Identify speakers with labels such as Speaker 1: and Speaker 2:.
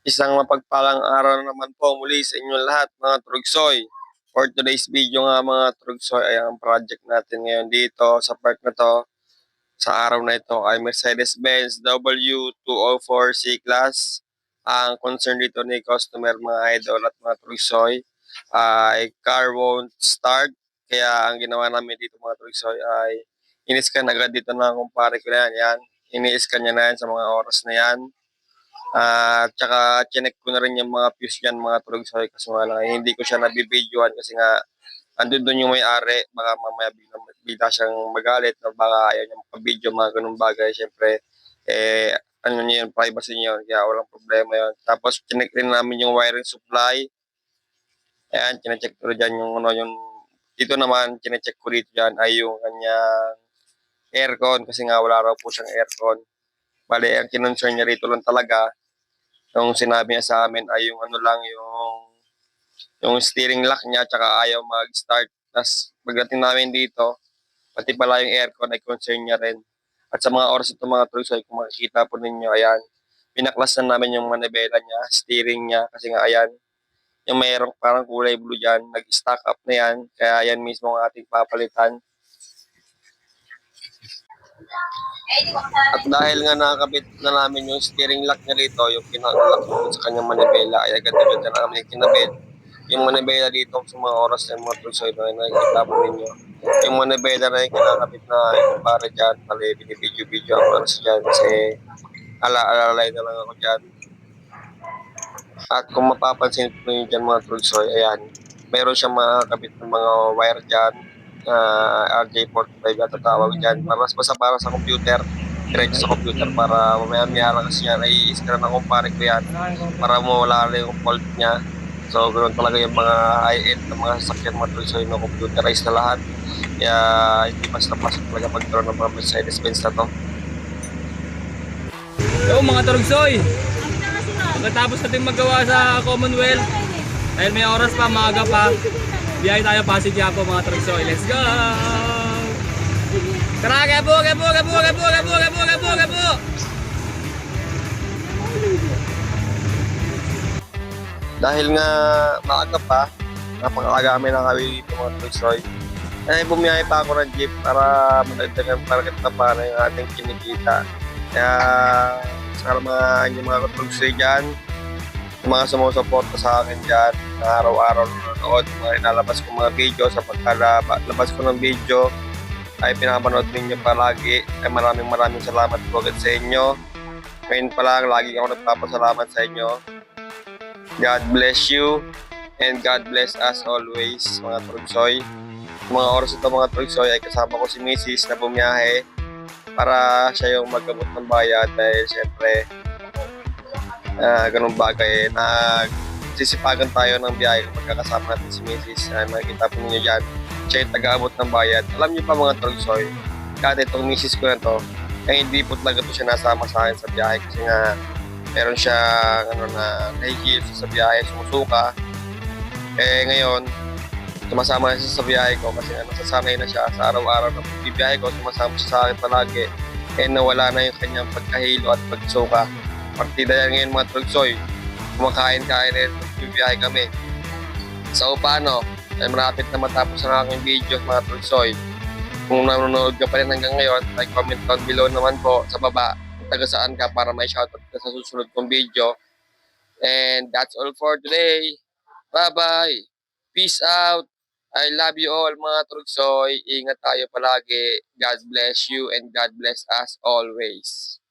Speaker 1: Isang mapagpalang araw naman po muli sa inyong lahat mga Trugsoy. For today's video nga mga Trugsoy ay ang project natin ngayon dito sa park na to. Sa araw na ito ay Mercedes-Benz W204 C-Class. Ang concern dito ni customer mga idol at mga Trugsoy ay car won't start. Kaya ang ginawa namin dito mga Trugsoy ay in-scan agad dito na kumpare ko na yan. Ini-scan niya na yan sa mga oras na yan. Tsaka chinek ko na rin yung mga fuse dyan mga Trugsoy kasi nga lang hindi ko siya nabibidyoan kasi nga andun doon yung may-ari, baka mamaya bigla siyang magalit o baka ayaw niya magpa-video, mga ganung bagay. Siyempre, ano niya yun, privacy niya yun, kaya walang problema yun. Tapos chinek rin namin yung wiring supply. Ayan, chinecheck ko dyan yung ano, yung dito naman, chinecheck ko dito dyan ay yung kanyang aircon kasi nga wala raw po siyang aircon. Bale, ang kinonsern niya rito lang talaga yung sinabi niya sa amin ay yung ano lang, yung steering lock niya tsaka ayaw mag-start. Tapos pagdating namin dito, pati pala yung aircon ay concern niya rin. At sa mga oras ito mga trucks ay kung makikita po ninyo, ayan, pinaklas na namin yung manibela niya, steering niya, kasi nga ayan, yung mayroong parang kulay blue dyan, nag-stack up na yan, kaya yan mismo ang ating papalitan. At dahil nga nakakabit na namin yung steering lock niya rito, yung pinaka-lock sa kanyang manibela, ay agad-agad na namin kinabit. Yung manibela dito sa mga oras ng mga tulsoy na nakikita po ninyo. Yung manibela na yung kinakabit na para dyan, pala binibidyo-video ang oras dyan kasi ala-alalay na lang ako dyan. At kung mapapansin nyo dyan mga tulsoy, ayan, meron siyang makakabit ng mga wire dyan, RJ45 at tawag dyan, para sa computer, diretso sa computer para mamaya-maya lang kasi yan, ay i-scan na kumpare ko yan para mawala na yung fault niya. So, ganoon talaga yung mga high-end ng mga sasakyan mga tulsoy na computerized na lahat. Kaya hindi basta-basta talaga magkaroon ng mga Mercedes-Benz na to.
Speaker 2: Yo mga Torogsoy, pagkatapos natin magawa sa Commonwealth, dahil may oras pa, maaga pa, biyahe tayo Pasig Yapo mga Torogsoy. Let's go! Tara, gabo!
Speaker 1: Dahil nga maaga pa, napakaaga kami ng kami dito mga Torogsoy, ay bumiyahe pa ako ng jeep para madagdagan para katapanan yung ating kinikita. Kaya salamat yung mga Torogsoy dyan, yung mga sumusuporta sa akin dyan, na araw-araw nanonood, mga inalabas kong mga video. Sa pagkalabas ko ng video ay pinapanood ninyo palagi. Ay maraming salamat po agad sa inyo. Ngayon pa lang, lagi ako nagpapasalamat sa inyo. God bless you and God bless us always mga Torogsoy. Mga oras ito mga Torogsoy ay kasama ko si Mrs. na bumiyahe para siya yung magabot ng bayad dahil syempre ganun bagay, nagsisipagan tayo ng biyahe magkakasama natin si Mrs. Makikita po ninyo dyan, siya yung taga-abot ng bayad. Alam niyo pa mga Torogsoy, kahit itong Mrs. ko na to ay hindi po talaga to siya nasama sa akin sa biyahe kasi nga meron siya na nahihil sa biyahe, sumusuka. Ngayon sumasama na siya sa biyahe ko kasi nasasanay na siya sa araw-araw na bibiyahe ko, sumasama siya sa akin palagi. Nawala na yung kanyang pagkahilo at pagsuka. Partida yan ngayon mga Torogsoy, kumakain-kain rin, bibiyahe kami. So paano? Ay marapit na matapos ang aking video mga Torogsoy. Kung nanonood ka pa rin hanggang ngayon, like, comment down below naman po sa baba kung taga saan ka para may shoutout ka sa susunod kong video. And that's all for today. Bye-bye! Peace out! I love you all mga Torogsoy. Ingat tayo palagi. God bless you and God bless us always.